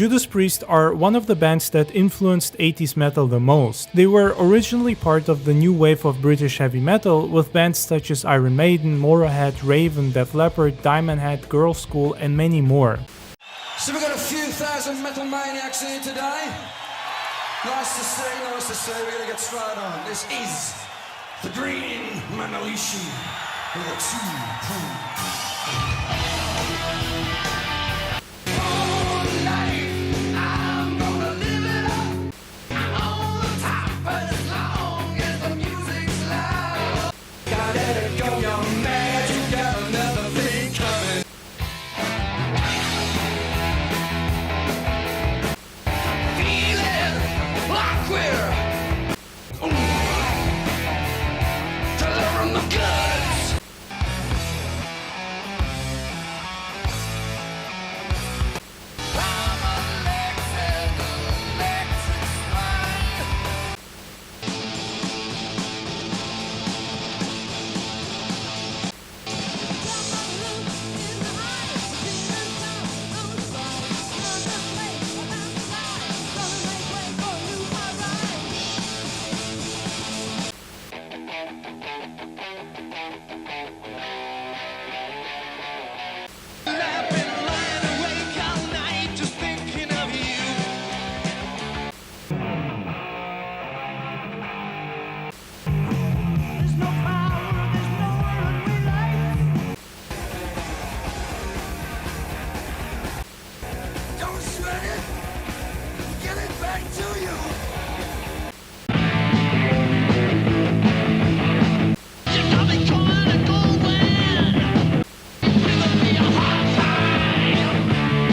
Judas Priest are one of the bands that influenced 80s metal the most. They were originally part of the new wave of British heavy metal, with bands such as Iron Maiden, Motorhead, Raven, Def Leppard, Diamond Head, Girl School, and many more. So we got a few thousand metal maniacs here today. Nice to see, we're gonna get straight on. This is the Green Manalishi with a 2.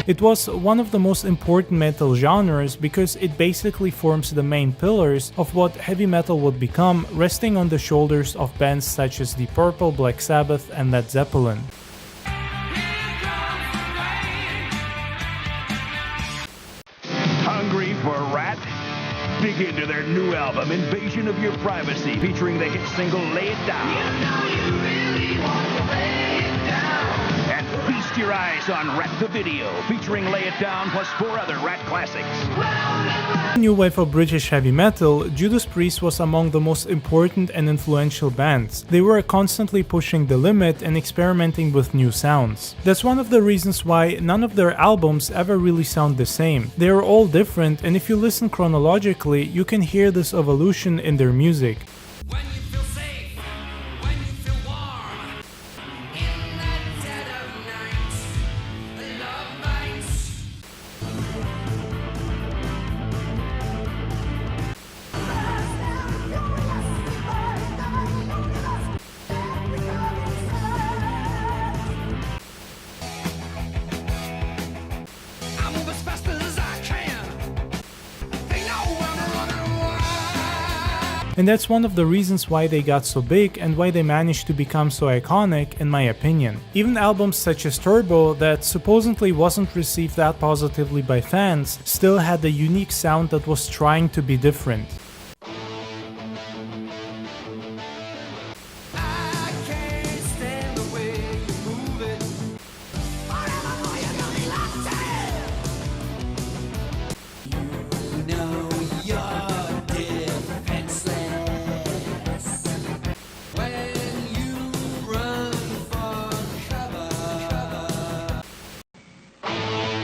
It was one of the most important metal genres because it basically forms the main pillars of what heavy metal would become, resting on the shoulders of bands such as Deep Purple, Black Sabbath, and Led Zeppelin. Hungry for Rat? Dig into their new album, Invasion of Your Privacy, featuring the hit single Lay It Down. You know you really want to lay it down. And feast your eyes on Rat the Video, featuring Lay It Down plus 4 other Rat classics. New wave of British heavy metal, Judas Priest was among the most important and influential bands. They were constantly pushing the limit and experimenting with new sounds. That's one of the reasons why none of their albums ever really sound the same. They are all different, and if you listen chronologically, you can hear this evolution in their music. When you feel safe, when you feel warm, in that dead of night, love bites. I move as fast as I can. They know I'm running wild. And that's one of the reasons why they got so big and why they managed to become so iconic, in my opinion. Even albums such as Turbo, that supposedly wasn't received that positively by fans, still had a unique sound that was trying to be different. I can't stand the way you move it. Forever you're gonna lost it. You know you're defenseless when you run for cover.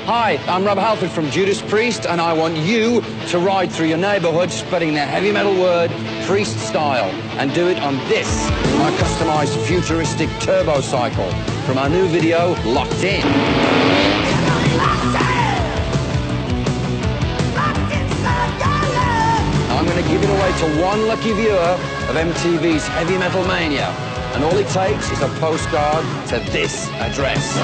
Hi, I'm Rob Halford from Judas Priest, and I want you to ride through your neighborhood spreading the heavy metal word Priest style, and do it on this, my customized futuristic turbo cycle from our new video, Locked In. I'm going to give it away to one lucky viewer of MTV's Heavy Metal Mania, and all it takes is a postcard to this address.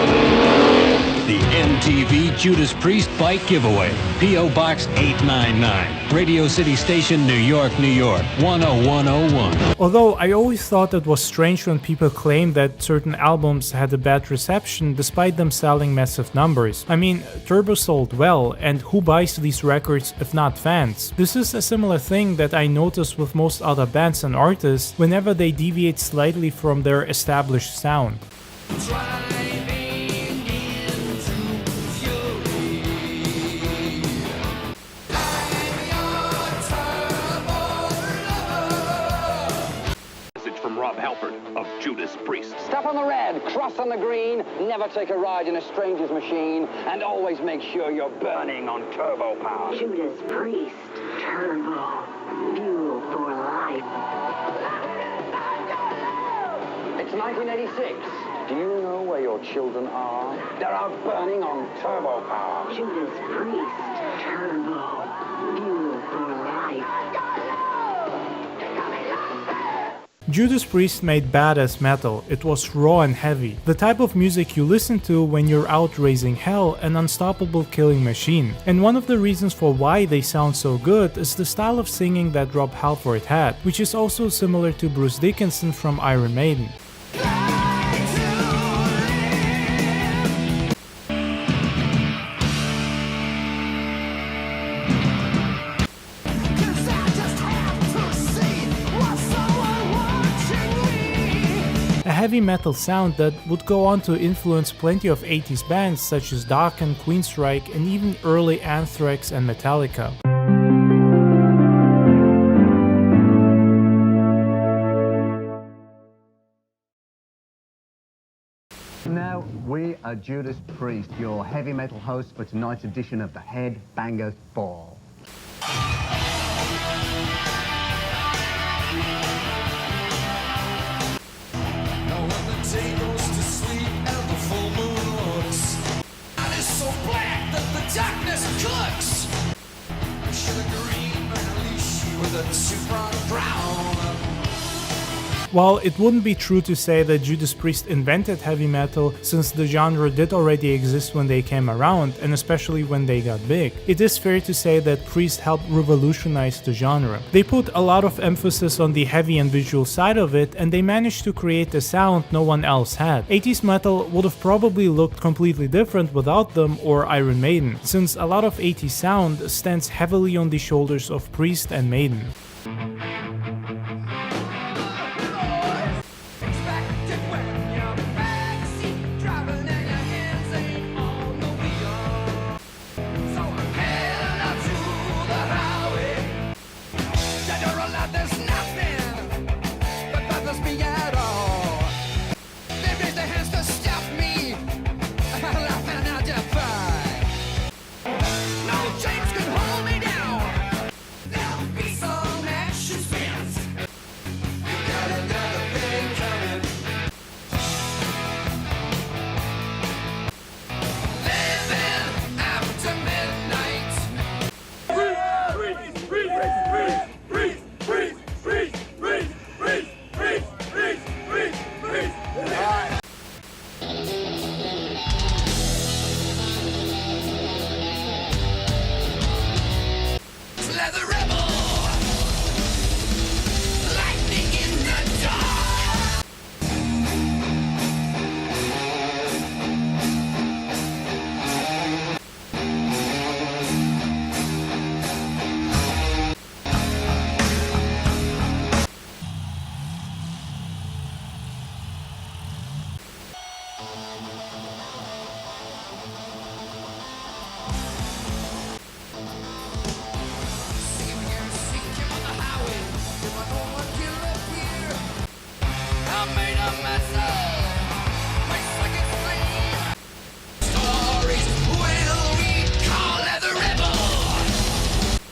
The MTV Judas Priest Bike Giveaway. P.O. Box 899. Radio City Station, New York, New York, 10101. Although I always thought it was strange when people claimed that certain albums had a bad reception despite them selling massive numbers. I mean, Turbo sold well, and who buys these records if not fans? This is a similar thing that I notice with most other bands and artists whenever they deviate slightly from their established sound. Driving into fury. on the red, cross on the green, never take a ride in a stranger's machine, and always make sure you're burning on turbo power. Judas Priest, turbo, fuel for life. It's 1986. Do you know where your children are? They're out burning on turbo power. Judas Priest, turbo, fuel for life. Judas Priest made badass metal. It was raw and heavy, the type of music you listen to when you're out raising hell, an unstoppable killing machine. And one of the reasons for why they sound so good is the style of singing that Rob Halford had, which is also similar to Bruce Dickinson from Iron Maiden. A heavy metal sound that would go on to influence plenty of 80s bands such as Dokken, Queensryche, and even early Anthrax and Metallica. Now, we are Judas Priest, your heavy metal host for tonight's edition of the Head Bangers Ball. While it wouldn't be true to say that Judas Priest invented heavy metal, since the genre did already exist when they came around, and especially when they got big, it is fair to say that Priest helped revolutionize the genre. They put a lot of emphasis on the heavy and visual side of it, and they managed to create a sound no one else had. 80s metal would have probably looked completely different without them or Iron Maiden, since a lot of 80s sound stands heavily on the shoulders of Priest and Maiden.